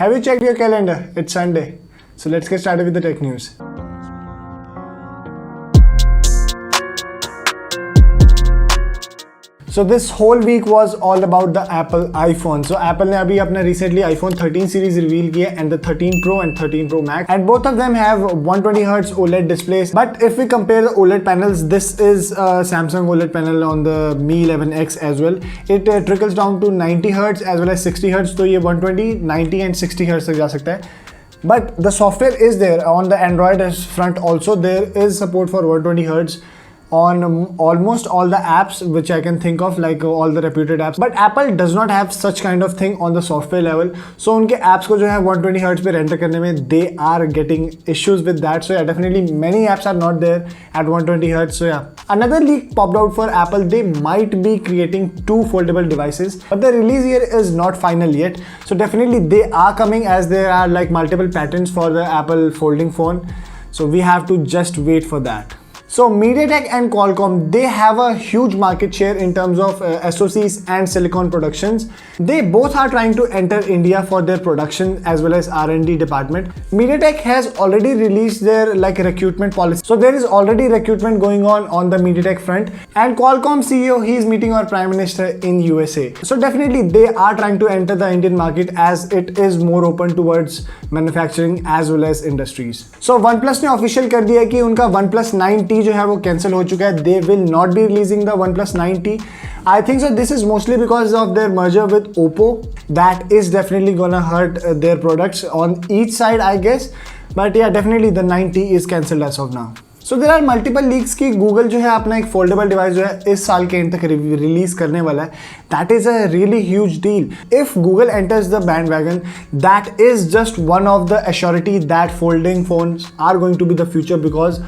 Have you checked your calendar? It's Sunday. So let's get started with the tech news. So this whole week was all about the Apple iPhone. So Apple ने अभी अपना recently iPhone 13 series reveal किया and the 13 Pro and 13 Pro Max, and both of them have 120Hz OLED displays. But if we compare the OLED panels, this is a Samsung OLED panel on the Mi 11X as well. It trickles down to 90Hz as well as 60Hz. तो ये 120, 90 and 60Hz तक जा सकता है. But the software is there on the Android front also. There is support for 120Hz on almost all the apps which I can think of, like all the reputed apps. But Apple does not have such kind of thing on the software level. So उनके apps को जो है 120Hz पे render करने में they are getting issues with that. So yeah, definitely many apps are not there at 120Hz. So yeah, another leak popped out for Apple. They might be creating two foldable devices, but the release year is not final yet. So definitely they are coming, as there are like multiple patents for the Apple folding phone. So we have to just wait for that. So MediaTek and Qualcomm, they have a huge market share in terms of SoCs and silicon productions. They both are trying to enter India for their production as well as R&D department. MediaTek has already released their recruitment policy. So there is already recruitment going on the MediaTek front. And Qualcomm CEO, he is meeting our Prime Minister in USA. So definitely they are trying to enter the Indian market as it is more open towards manufacturing as well as industries. So OnePlus ने official कर दिया कि उनका OnePlus 9T जो है वो cancel हो चुका है. They will not be releasing the OnePlus 9T. I think so this is mostly because of their merger with Oppo. That is definitely gonna hurt their products on each side, I guess. But yeah, definitely the 9T is cancelled as of now. So there are multiple leaks कि Google जो है अपना एक foldable device जो है इस साल के एंड तक रिलीज करने वाला है. That is a really huge deal. If Google enters the bandwagon, that is just one of the assurity that folding phones are going to be the future, because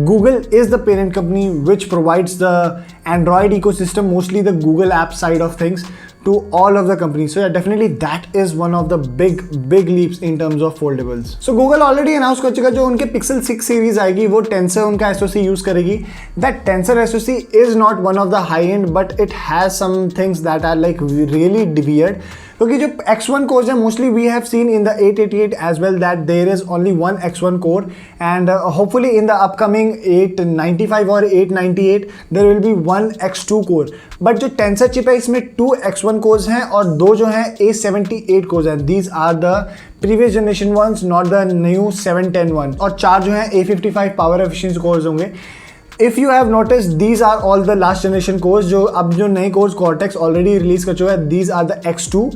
Google is the parent company which provides the Android ecosystem, mostly the Google app side of things, to all of the companies. So yeah, definitely that is one of the big leaps in terms of foldables. So Google already announced कर चुका जो उनके Pixel 6 series आएगी वो Tensor उनका SoC use करेगी. That Tensor SoC is not one of the high end, but it has some things that are like really weird. क्योंकि जो X1 cores है, mostly we have seen in the 888 as well that there is only one X1 core, and hopefully in the upcoming 895 or 898 there will be one X2 core. But जो Tensor chip है इसमें 2 X1 cores हैं और 2 जो हैं A78 cores हैं. These are the previous generation ones, not the new 710 one. और 4 जो हैं A55 power efficiency cores होंगे. If you have noticed, these are all the last generation cores. जो अब जो नए cores Cortex already release कर चुका है. These are the X2,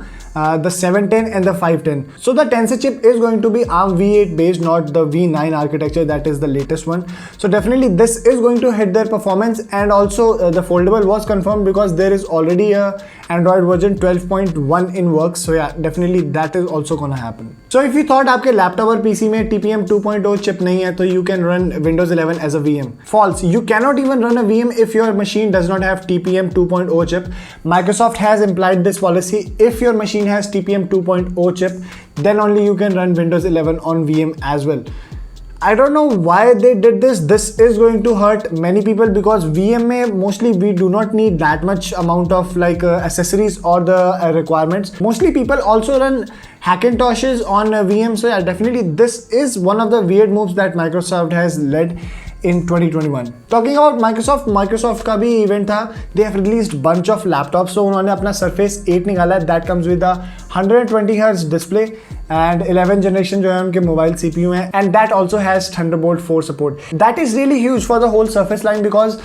the 710 and the 510. So the Tensor chip is going to be ARM V8 based, not the V9 architecture. That is the latest one. So definitely this is going to hit their performance, and also the foldable was confirmed because there is already a Android version 12.1 in works. So yeah, definitely that is also gonna happen. So if you thought आपके laptop और PC में TPM 2.0 chip नहीं है, तो you can run Windows 11 as a VM. False. You cannot even run a VM if your machine does not have TPM 2.0 chip. Microsoft has implied this policy. If your machine has TPM 2.0 chip, then only you can run Windows 11 on VM as well. I don't know why they did this. This is going to hurt many people because VM में mostly we do not need that much amount of accessories or the requirements. Mostly people also run Hackintoshes on VM. So yeah, definitely this is one of the weird moves that Microsoft has led in 2021. Talking about Microsoft का भी event था. They have released bunch of laptops. So उन्होंने अपना Surface 8 निकाला है. That comes with a 120Hz display and 11th generation जो है उनके मोबाइल CPU हैं, and that also has Thunderbolt 4 support. That is really huge for the whole Surface line because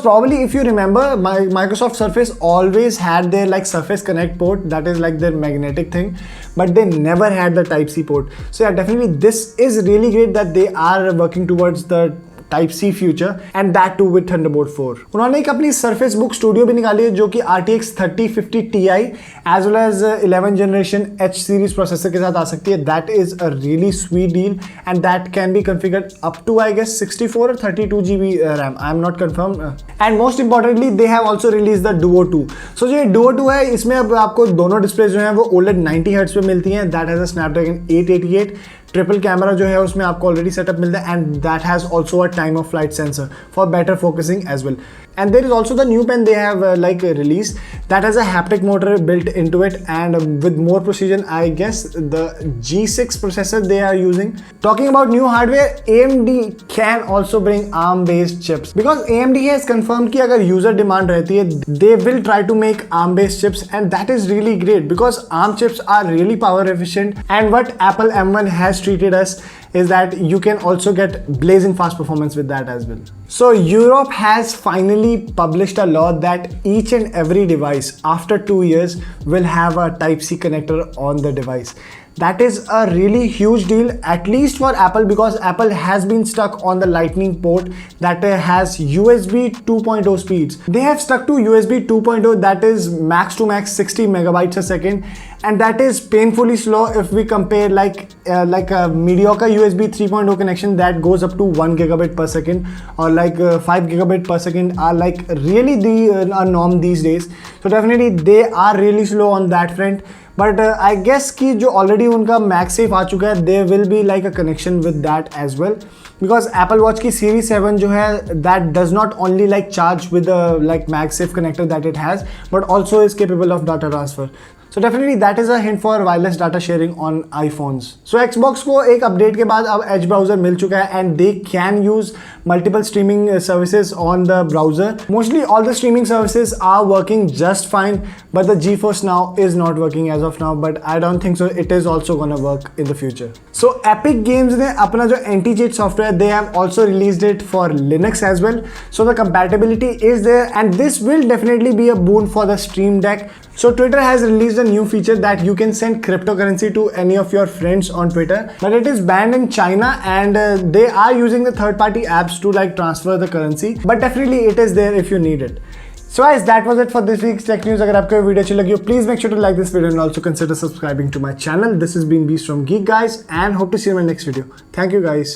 probably if you remember, Microsoft Surface always had their Surface Connect port, that is like their magnetic thing, but they never had the Type-C port. So yeah, definitely this is really great that they are working towards the Type-C future, and that too with Thunderbolt 4. उन्होंने एक अपनी Surface Book Studio भी निकाली है जो कि RTX 3050 Ti as well as 11th generation H series processor के साथ आ सकती है. That is a really sweet deal, and that can be configured up to I guess 64 or 32 GB RAM. I am not confirmed. And most importantly, they have also released the Duo 2. So जो Duo 2 है, इसमें अब आपको दोनों display जो हैं वो OLED 90Hz पे मिलती हैं. That has a Snapdragon 888. Triple camera जो है उसमें आपको ऑलरेडी सेटअप मिलता है, and that has also a time of flight sensor for better focusing as well. And there is also the new pen they have released that has a haptic motor built into it, and with more precision, I guess the G6 processor they are using. Talking about new hardware, AMD can also bring ARM based chips, because AMD has confirmed कि अगर user demand रहती है, they will try to make ARM based chips, and that is really great because ARM chips are really power efficient. And what Apple M1 has treated us is that you can also get blazing fast performance with that as well. So Europe has finally published a law that each and every device after 2 years will have a Type-C connector on the device. That is a really huge deal, at least for Apple, because Apple has been stuck on the Lightning port that has USB 2.0 speeds. They have stuck to USB 2.0 that is max to max 60 megabytes a second, and that is painfully slow if we compare like a mediocre USB 3.0 connection that goes up to 1 gigabit per second, or 5 gigabit per second are like really a norm these days. So definitely they are really slow on that front. But I guess कि जो already उनका MagSafe आ चुका है, there will be like a connection with that as well, because Apple Watch की Series 7 जो है that does not only like charge with the like MagSafe connector that it has, but also is capable of data transfer. So definitely that is a hint for wireless data sharing on iPhones. So Xbox को एक update के बाद अब Edge browser मिल चुका है, and they can use multiple streaming services on the browser. Mostly all the streaming services are working just fine, but the GeForce Now is not working as of now, but I don't think so it is also gonna work in the future. So Epic Games ने अपना जो anti-cheat software, they have also released it for Linux as well. So the compatibility is there, and this will definitely be a boon for the Stream Deck. So Twitter has released a new feature that you can send cryptocurrency to any of your friends on Twitter, but it is banned in China, and they are using the third-party apps to like transfer the currency, but definitely it is there if you need it. So guys, that was it for this week's tech news. अगर आपको video अच्छी लगी हो, please make sure to like this video and also consider subscribing to my channel. This has been Beast from Geek Guys, and hope to see you in my next video. Thank you guys.